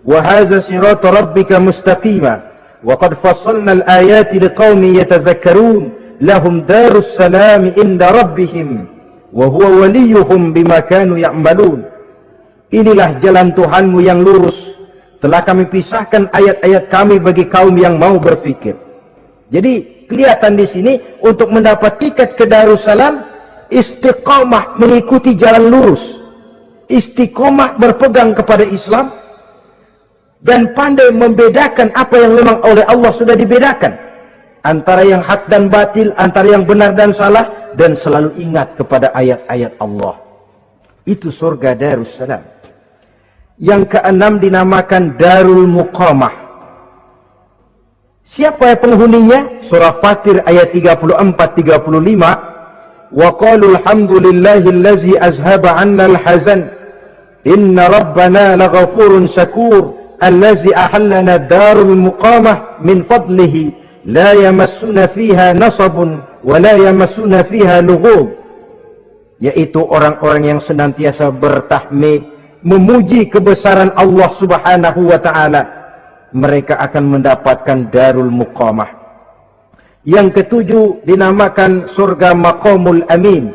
Wa hadza siratu rabbika mustaqima wa qad fassalna al-ayati liqaumin yatadhakkarun. Lahum darus salami inda rabbihim wa huwa waliyuhum bima kanu ya'malun. Inilah jalan Tuhanmu yang lurus. Telah kami pisahkan ayat-ayat kami bagi kaum yang mau berfikir. Jadi kelihatan di sini untuk mendapat tiket ke Darussalam, istiqamah mengikuti jalan lurus, istiqamah berpegang kepada Islam, dan pandai membedakan apa yang memang oleh Allah sudah dibedakan. Antara yang hak dan batil, antara yang benar dan salah, dan selalu ingat kepada ayat-ayat Allah. Itu surga Darussalam. Yang keenam dinamakan Darul Muqamah. Siapa penghuninya? Surah Fatir ayat 34-35. Wa qalu alhamdulillahillazi azhaba 'anna al-hazan inna rabbana laghafurun syakur allazi ahallana darul muqamah min fadlihi la yamassuna fiha nasabun wa la yamassuna fiha lughub. Yaitu orang-orang yang senantiasa bertahmid, memuji kebesaran Allah Subhanahu wa taala, mereka akan mendapatkan darul muqamah. Yang ketujuh dinamakan surga maqamul amin.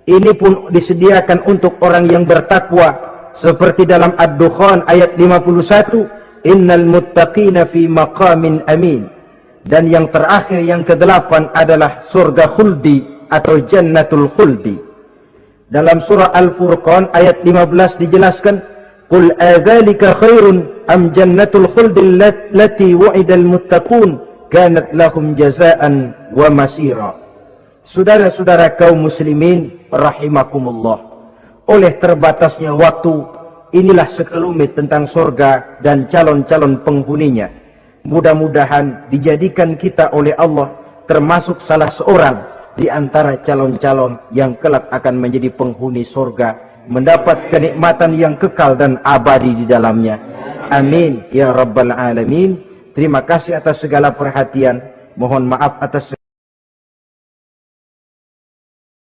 Ini pun disediakan untuk orang yang bertakwa, seperti dalam Ad-Dukhan ayat 51, innal muttaqina fi maqamin amin. Dan yang terakhir, yang ke-8 adalah surga khuldi atau jannatul khuldi. Dalam surah Al-Furqan ayat 15 dijelaskan, qul adzalika khairun am jannatul khuldi allati wu'idal muttaqun kanat lahum jazaan wa masira. Saudara-saudara kaum muslimin rahimakumullah, oleh terbatasnya waktu, inilah sekelumit tentang surga dan calon-calon penghuninya. Mudah-mudahan dijadikan kita oleh Allah termasuk salah seorang di antara calon-calon yang kelak akan menjadi penghuni surga, mendapat kenikmatan yang kekal dan abadi di dalamnya. Amin ya rabbal alamin. Terima kasih atas segala perhatian. Mohon maaf atas